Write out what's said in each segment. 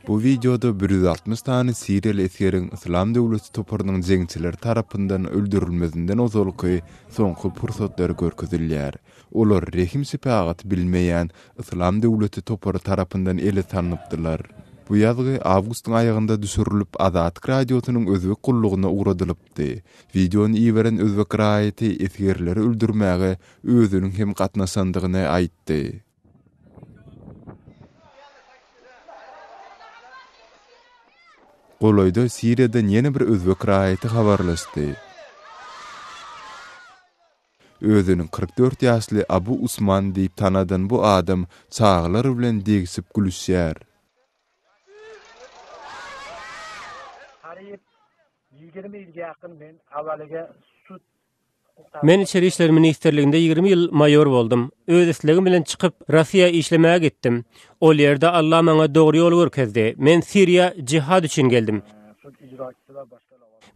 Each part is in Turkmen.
Bu videoda 160 tane Siriyal eskerin İslam Döwleti toparynyň jeňçileri tarapyndan öldürilmesinden ozalky soňky pursatlar görkezilýär. Olar rehim sipagat bilmeýän İslam Döwleti topary tarapyndan ele tanıpdylar. Bu ýazgy awgustyň aýagynda düşürilip Azatlyk radiosynyň özbek gullugyna ugradylypdy. Videony iýeren özbek raýaty eskerleri öldürmäge özüniň hem gatnaşandygyny aýtdy. Goloyda Siriýada ýene bir özbek raýaty habarlaşdy. Özüniň 44 ýaşly Abu Usman diýip tanadan bu adam çağlar bilen degisip gülüşýär. 20 ýylga ýakyn men awwalyga sud Men içeri işler ministerliginde 20 yıl mayor boldum. Öz islegim bilen çıkıp Russiýa işlemäge gittim. Ol ýerde Allah maňa dogry ýol görkezdi. Men Siriýa jihad üçin geldim.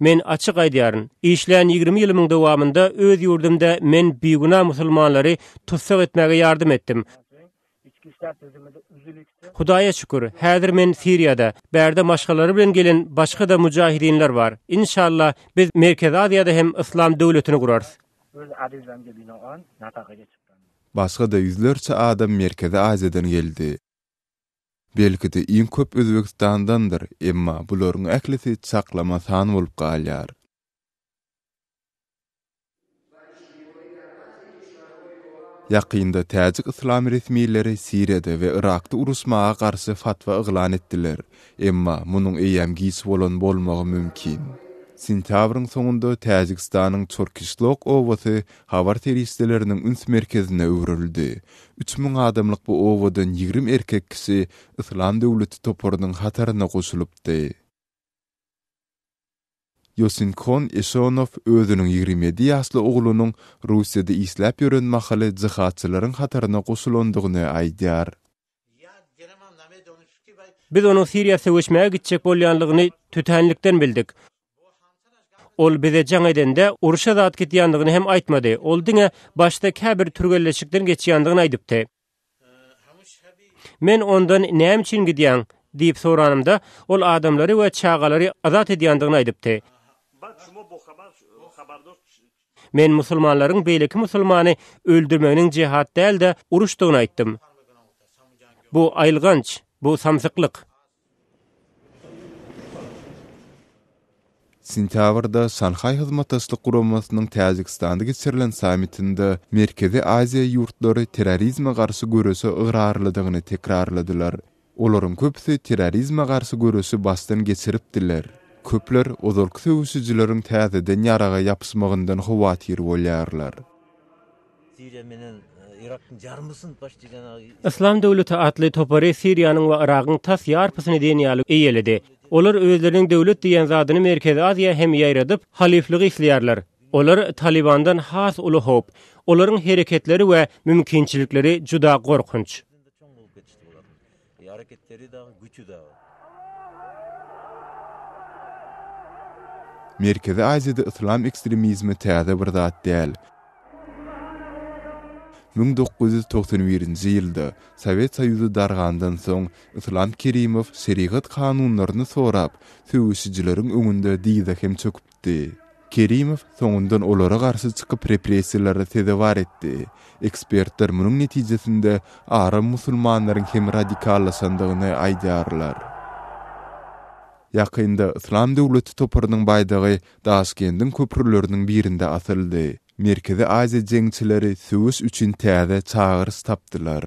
Men açyk aýdýaryn, işleýän 20 ýylyň dowamında öz ýurdumda men beýguna musulmanlary tutsak etmäge ýardym etdim. Hudaýa şükür, häzir men Siriýada, bärde maşgalary bilen gelen başga da mujahidinler var. İnşallah biz Merkez Aziýada hem İslam döwletini gurarys. Başga da yüzlerçe adam Merkez Aziýadan geldi. Belki-de iň köp Özbekistandandyr, emma bularyň äklisi çaklama san bolup galýar. Ýakynda Täjik İslam resmiýetleri Siriýada we Irakda uruşmaga garşy fatwa yglan etdiler. Emma munyň eýämgisi bolan bolmagy mümkin. Sentýabryň soňunda Täjikistanyň Türkistlok owasy habar teristleriniň üns merkezine öwrüldi. 3000 adamlyk bu owadan 20 erkek kişi İslam Döwleti toparynyň hataryna goşulypdy. Yosinkon Esonov özüniň 27 ýaşly oglunyň Russiýada isläp ýörenmähili jihatçylaryň hataryna goşulandygyny aýdýar. Biz onu Siriýa söwüşmäge gitjek bolýanlygyny tütänlikden bildik. Ol bize jaň edende uruşa zat gitýändigini hem aýtmady. Ol diňe başda käbir türgelleşikden geçýändigini aýdypdy. Men ondan näme üçin gidýän diýip soranymda ol adamlary we çağalary azat edýändigini aýdypdy. Men musulmanlaryň beýleki musulmany öldürmeginiň jihad däl-de uruşdygyny aýtdym. Bu aýlganç, bu samsyklyk. Sentýabrda Şanhay hyzmatdaşlyk guramasynyň Täjikistanda geçirilen sammitinde Merkezi Aziýa ýurtlary terrorizme garşy görüşi ıgrarlydygyny tekrarladylar. Olaryň köpüsi terrorizme garşy görüşi bastan geçiripdiler. Köpler ozalky söwüşçileriň täzeden ýaraga ýapysmagyndan howatyr bolýarlar. İslam Döwleti atly topary Siriýanyň we Iragyň tas ýarpysyny denýäli eýeledi. Olar özleriniň döwlet diýen zadyny Merkezi Aziýa hem ýaýradyp halifligi isleýärler. Olar Talibandan has uly hop. Olaryň hereketleri we mümkinçilikleri juda gorkunç. Merkezi Aziýada İslam ekstremizmi täze bir zat däl. 1991-nji ýylda Sowet Soýuzy dargandan soň İslam Kerimow şeriat kanunlaryny sorap, söwüşçileriň öňünde diýde hem çöküpdi. Kerimow soňundan olara garşy çykyp repressiýalary tezewar etdi. Ekspertler munyň netijesinde aram musulmanlaryň hem radikallaşandygyny aýdýarlar. Ýakynda İslam Döwleti toparynyň baýdagy Daşkendiň köprüleriniň birinde atyldy. Merkezi Aziýa jeňçileri söwüş üçin täze çağırys tapdylar.